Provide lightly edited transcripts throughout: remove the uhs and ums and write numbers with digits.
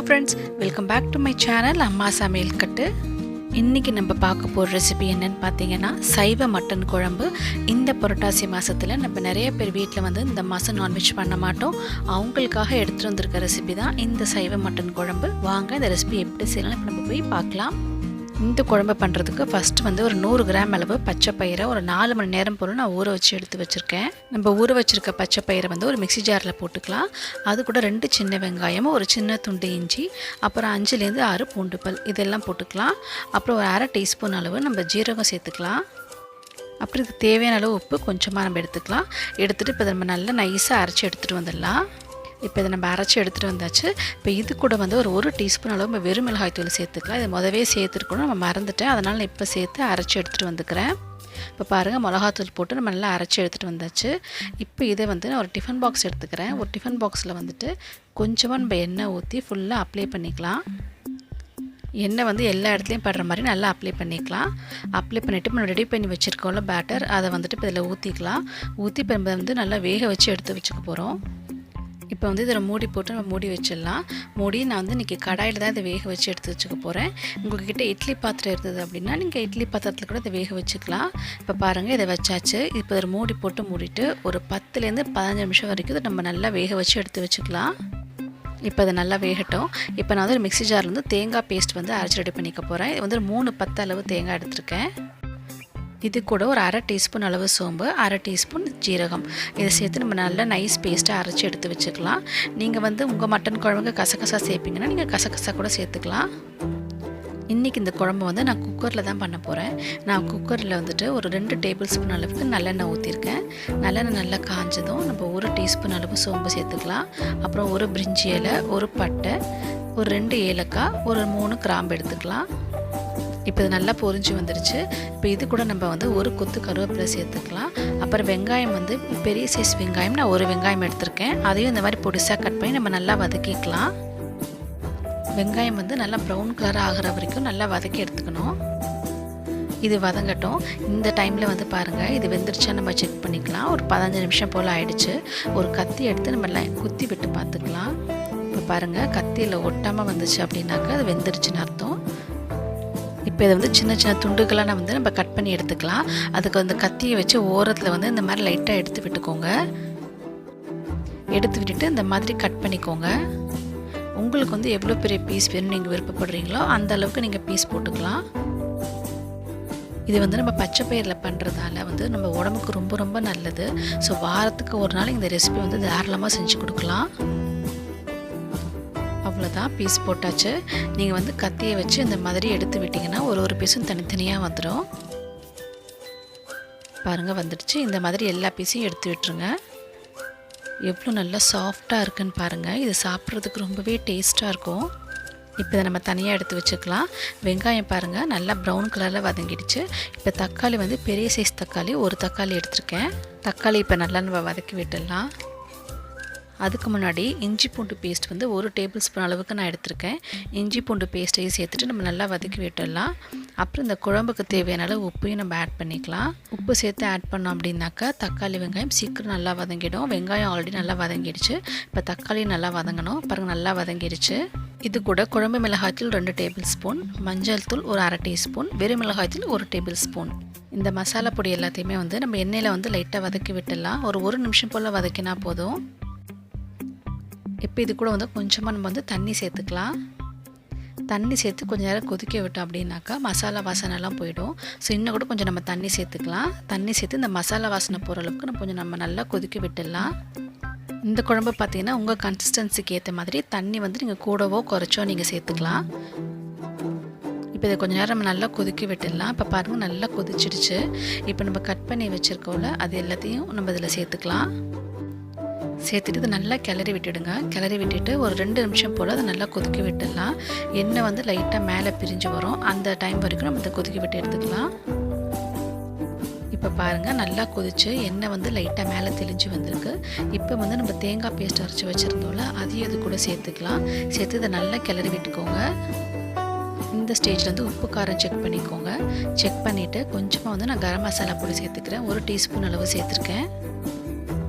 friends, welcome back to my channel Amma Samayal Kattu. இன்னைக்கு நம்ம பார்க்க போற ரெசிபி என்னன்னு பாத்தீங்கன்னா சைவ மட்டன் குழம்பு. இந்த புரட்டாசி மாசத்துல நம்ம நிறைய பேர் வீட்ல வந்து இந்த மாசம் நான்வெஜ் பண்ண மாட்டோம். அவங்களுக்காக எடுத்துட்டு வந்திருக்க ரெசிபி தான் இந்த சைவ மட்டன் குழம்பு. வாங்க இந்த ரெசிபி எப்படி செய்யலாம் நம்ம போய் பார்க்கலாம். இந்த குழம்பு பண்ணுறதுக்கு ஃபஸ்ட்டு வந்து ஒரு 100 கிராம் அளவு பச்சை பயிரை ஒரு 4 மணி நேரம் போல் நான் ஊற வச்சு எடுத்து வச்சுருக்கேன். நம்ம ஊற வச்சுருக்க பச்சை பயிரை வந்து ஒரு மிக்ஸி ஜாரில் போட்டுக்கலாம். அது கூட 2 சின்ன வெங்காயம், ஒரு சின்ன துண்டு இஞ்சி, அப்புறம் 5லேருந்து 6 பூண்டு பல் இதெல்லாம் போட்டுக்கலாம். அப்புறம் ஒரு 1/2 டீஸ்பூன் அளவு நம்ம ஜீரகம் சேர்த்துக்கலாம். அப்புறம் இதுக்கு தேவையான அளவு உப்பு கொஞ்சமாக நம்ம எடுத்துக்கலாம். எடுத்துகிட்டு இப்போ நம்ம நல்லா நைஸாக அரைச்சி எடுத்துகிட்டு வந்துடலாம். இப்போ இதை நம்ம அரைச்சி எடுத்துகிட்டு வந்தாச்சு. இப்போ இது கூட வந்து ஒரு டீஸ்பூன் அளவு நம்ம வெறும் மிளகாய் தூள் சேர்த்துக்கலாம். இதை முதவே சேர்த்துருக்கணும், நம்ம மறந்துட்டேன், அதனால் நான் இப்போ சேர்த்து அரைச்சி எடுத்துகிட்டு வந்துக்கிறேன். இப்போ பாருங்கள், மிளகாத்தூள் போட்டு நம்ம நல்லா அரைச்சி எடுத்துகிட்டு வந்தாச்சு. இப்போ இதை வந்து நான் ஒரு டிஃபன் பாக்ஸ் எடுத்துக்கிறேன். ஒரு டிஃபன் பாக்ஸில் வந்துட்டு கொஞ்சமாக நம்ம எண்ணெய் ஊற்றி ஃபுல்லாக அப்ளை பண்ணிக்கலாம். எண்ணெய் வந்து எல்லா இடத்துலையும் படுற மாதிரி நல்லா அப்ளை பண்ணிக்கலாம். அப்ளை பண்ணிவிட்டு நம்ம ரெடி பண்ணி வச்சுருக்கோம்ல பேட்டர், அதை வந்துட்டு இப்போ இதில் ஊற்றிக்கலாம். ஊற்றி இப்போ நம்ம வந்து நல்லா வேக வச்சு எடுத்து வச்சுக்க போகிறோம். இப்போ வந்து இதில் மூடி போட்டு நம்ம மூடி வச்சிடலாம். மூடி நான் வந்து இன்றைக்கி கடாயில் தான் இதை வேக வச்சு எடுத்து வச்சுக்க போகிறேன். உங்கள்கிட்ட இட்லி பாத்திரம் இருந்தது அப்படின்னா நீங்கள் இட்லி பாத்திரத்தில் கூட இதை வேக வச்சுக்கலாம். இப்போ பாருங்கள், இதை வச்சாச்சு. இப்போ இதை மூடி போட்டு மூடிட்டு ஒரு 10லேருந்து 15 நிமிஷம் வரைக்கும் இதை நம்ம நல்லா வேக வச்சு எடுத்து வச்சுக்கலாம். இப்போ அதை நல்லா வேகட்டும். இப்போ நான் வந்து ஒரு மிக்ஸி ஜாரில் வந்து தேங்காய் பேஸ்ட் வந்து அரைச்சி ரெடி பண்ணிக்க போகிறேன். இது வந்து 3 பத்து அளவு தேங்காய் எடுத்திருக்கேன். இது கூட ஒரு 1/2 டீஸ்பூன் அளவு சோம்பு, 1/2 டீஸ்பூன் ஜீரகம் இதை சேர்த்து நம்ம நல்லா நைஸ் பேஸ்ட்டாக அரைச்சி எடுத்து வச்சுக்கலாம். நீங்கள் வந்து உங்கள் மட்டன் குழம்புக்கு கசகசா சேர்ப்பீங்கன்னா நீங்கள் கசகசா கூட சேர்த்துக்கலாம். இன்றைக்கி இந்த குழம்பு வந்து நான் குக்கரில் தான் பண்ண போகிறேன். நான் குக்கரில் வந்துட்டு ஒரு 2 டேபிள் ஸ்பூன் அளவுக்கு நல்லெண்ணெய் ஊற்றிருக்கேன். நல்லெண்ணெய் நல்லா காஞ்சதும் நம்ம 1 டீஸ்பூன் அளவு சோம்பு சேர்த்துக்கலாம். அப்புறம் ஒரு பிரிஞ்சி இலை, ஒரு பட்டை, ஒரு 2 ஏலக்காய், ஒரு 3 கிராம்பு எடுத்துக்கலாம். இப்போ இது நல்லா பொரிஞ்சு வந்துருச்சு. இப்போ இது கூட நம்ம வந்து ஒரு கொத்து கருவேப்பிலை சேர்த்துக்கலாம். அப்புறம் வெங்காயம் வந்து பெரிய சைஸ் வெங்காயம் நான் ஒரு வெங்காயம் எடுத்திருக்கேன். அதையும் இந்த மாதிரி பொடிசாக கட் பண்ணி நம்ம நல்லா வதக்கிக்கலாம். வெங்காயம் வந்து நல்லா ப்ரௌன் கலர் ஆகிற வரைக்கும் நல்லா வதக்கி எடுத்துக்கணும். இது வதங்கட்டும். இந்த டைமில் வந்து பாருங்கள், இது வெந்துருச்சா நம்ம செக் பண்ணிக்கலாம். ஒரு 15 நிமிஷம் போல் ஆயிடுச்சு. ஒரு கத்தி எடுத்து நம்ம குத்தி விட்டு பார்த்துக்கலாம். இப்போ பாருங்கள், கத்தியில் ஒட்டாமல் வந்துச்சு அப்படின்னாக்கா அது வெந்துருச்சுன்னு அர்த்தம். இப்போ இதை வந்து சின்ன சின்ன துண்டுகளாக நம்ம கட் பண்ணி எடுத்துக்கலாம். அதுக்கு வந்து கத்தியை வச்சு ஓரத்தில் வந்து இந்த மாதிரி லைட்டாக எடுத்து விட்டுக்கோங்க. எடுத்து விட்டுட்டு இந்த மாதிரி கட் பண்ணிக்கோங்க. உங்களுக்கு வந்து எவ்வளோ பெரிய பீஸ் வேணும் நீங்கள் விருப்பப்படுறீங்களோ அந்த அளவுக்கு நீங்கள் பீஸ் போட்டுக்கலாம். இது வந்து நம்ம பச்சை பயிரில் பண்ணுறதால வந்து நம்ம உடம்புக்கு ரொம்ப ரொம்ப நல்லது. ஸோ வாரத்துக்கு ஒரு நாள் இந்த ரெசிபி வந்து தாராளமாக செஞ்சு கொடுக்கலாம். அவ்வளோதான், பீஸ் போட்டாச்சு. நீங்கள் வந்து கத்தியை வச்சு இந்த மாதிரி எடுத்து விட்டிங்கன்னா ஒரு பீஸும் தனித்தனியாக வந்துடும். பாருங்கள், வந்துடுச்சு. இந்த மாதிரி எல்லா பீஸையும் எடுத்து விட்டுருங்க. எவ்வளோ நல்லா சாஃப்டாக இருக்குன்னு பாருங்கள். இது சாப்பிட்றதுக்கு ரொம்பவே டேஸ்ட்டாக இருக்கும். இப்போ இதை நம்ம தனியாக எடுத்து வச்சுக்கலாம். வெங்காயம் பாருங்கள் நல்லா ப்ரௌன் கலரில் வதங்கிடுச்சு. இப்போ தக்காளி வந்து பெரிய சைஸ் தக்காளி, ஒரு தக்காளி எடுத்திருக்கேன். தக்காளி இப்போ நல்லா நம்ம வதக்கி விட்டுடலாம். அதுக்கு முன்னாடி இஞ்சி பூண்டு பேஸ்ட் வந்து 1 டேபிள் ஸ்பூன் அளவுக்கு நான் எடுத்திருக்கேன். இஞ்சி பூண்டு பேஸ்ட்டையும் சேர்த்துட்டு நம்ம நல்லா வதக்கி விட்டுடலாம். அப்புறம் இந்த குழம்புக்கு தேவையான அளவு உப்பையும் நம்ம ஆட் பண்ணிக்கலாம். உப்பு சேர்த்து ஆட் பண்ணோம் அப்படின்னாக்கா தக்காளி வெங்காயம் சீக்கிரம் நல்லா வதங்கிடும். வெங்காயம் ஆல்ரெடி நல்லா வதங்கிடுச்சு. இப்போ தக்காளி நல்லா வதங்கணும். பாருங்கள், நல்லா வதங்கிடுச்சு. இது கூட குழம்பு மிளகாய்த்தூள் 2 டேபிள் ஸ்பூன், மஞ்சள் தூள் ஒரு 1/2 டீஸ்பூன், வெறும் மிளகாய்த்தூள் 1 டேபிள் ஸ்பூன். இந்த மசாலா பொடி எல்லாத்தையுமே வந்து நம்ம எண்ணெயில் வந்து லைட்டாக வதக்கி விட்டுடலாம். ஒரு நிமிஷம் போல் வதக்கினா போதும். இப்போ இது கூட வந்து கொஞ்சமாக நம்ம வந்து தண்ணி சேர்த்துக்கலாம். தண்ணி சேர்த்து கொஞ்சம் நேரம் கொதிக்க விட்டோம் அப்படின்னாக்கா மசாலா வாசனைலாம் போயிடும். ஸோ இன்னும் கூட கொஞ்சம் நம்ம தண்ணி சேர்த்துக்கலாம். தண்ணி சேர்த்து இந்த மசாலா வாசனை போகிற அளவுக்கு நம்ம நல்லா கொதிக்க விட்டுடலாம். இந்த குழம்பு பார்த்திங்கன்னா உங்கள் கன்சிஸ்டன்சிக்கு ஏற்ற மாதிரி தண்ணி வந்து நீங்கள் கூடவோ குறைச்சோ நீங்கள் சேர்த்துக்கலாம். இப்போ இதை கொஞ்சம் நேரம் நம்ம நல்லா கொதிக்க விட்டுடலாம். இப்போ பாருங்கள், நல்லா கொதிச்சிடுச்சு. இப்போ நம்ம கட் பண்ணி வச்சுருக்கோம்ல அது எல்லாத்தையும் நம்ம இதில் சேர்த்துக்கலாம். சேர்த்துட்டு இதை நல்லா கிளறி விட்டுடுங்க. கிளறி விட்டுட்டு ஒரு 2 நிமிஷம் போல் அதை நல்லா கொதிக்க விட்டுடலாம். எண்ணெய் வந்து லைட்டாக மேலே பிரிஞ்சு வரும். அந்த டைம் வரைக்கும் நம்ம இதை கொதிக்க விட்டு எடுத்துக்கலாம். இப்போ பாருங்கள், நல்லா கொதிச்சு எண்ணெய் வந்து லைட்டாக மேலே தெளிஞ்சு வந்திருக்கு. இப்போ வந்து நம்ம தேங்காய் பேஸ்ட் அரைச்சி வச்சுருந்தோம்ல அதையும் இது கூட சேர்த்துக்கலாம். சேர்த்து இதை நல்லா கிளறி விட்டுக்கோங்க. இந்த ஸ்டேஜில் வந்து உப்பு காரம் செக் பண்ணிக்கோங்க. செக் பண்ணிவிட்டு கொஞ்சமாக வந்து நான் கரம் மசாலா பொடி சேர்த்துக்கிறேன். 1 டீஸ்பூன் அளவு சேர்த்துருக்கேன்.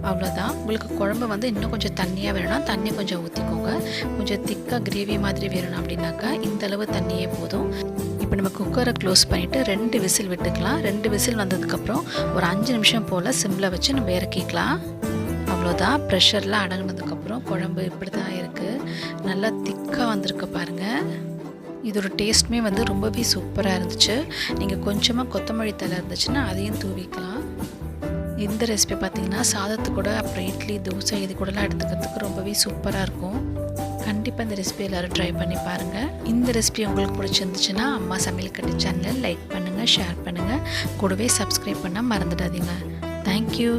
அவ்வளோதான். உங்களுக்கு குழம்பு வந்து இன்னும் கொஞ்சம் தண்ணியாக வேணும்னா தண்ணி கொஞ்சம் ஊற்றிக்கோங்க. கொஞ்சம் திக்காக கிரேவி மாதிரி வேணும் அப்படின்னாக்கா இந்த அளவு தண்ணியே போதும். இப்போ நம்ம குக்கரை க்ளோஸ் பண்ணிவிட்டு 2 விசில் விட்டுக்கலாம். 2 விசில் வந்ததுக்கப்புறம் ஒரு 5 நிமிஷம் போல் சிம்மில் வச்சு நம்ம இறக்கிக்கலாம். அவ்வளோதான். ப்ரெஷர்லாம் அடங்கினதுக்கப்புறம் குழம்பு இப்படி தான் இருக்குது. நல்லா திக்காக வந்திருக்கு பாருங்கள். இதோட டேஸ்ட்டுமே வந்து ரொம்பவே சூப்பராக இருந்துச்சு. நீங்கள் கொஞ்சமாக கொத்தமல்லி தழை இருந்துச்சுன்னா அதையும் தூவிக்கலாம். இந்த ரெசிபி பார்த்திங்கன்னா சாதத்து கூட அப்புறம் இட்லி தோசை இது கூடலாம் எடுத்துக்கிறதுக்கு ரொம்பவே சூப்பராக இருக்கும். கண்டிப்பாக இந்த ரெசிபி எல்லோரும் ட்ரை பண்ணி பாருங்கள். இந்த ரெசிபி உங்களுக்கு பிடிச்சிருந்துச்சுன்னா அம்மா சமையல் கட்டு சேனலை லைக் பண்ணுங்கள், ஷேர் பண்ணுங்கள், கூடவே சப்ஸ்கிரைப் பண்ண மறந்துடாதீங்க. தேங்க்யூ.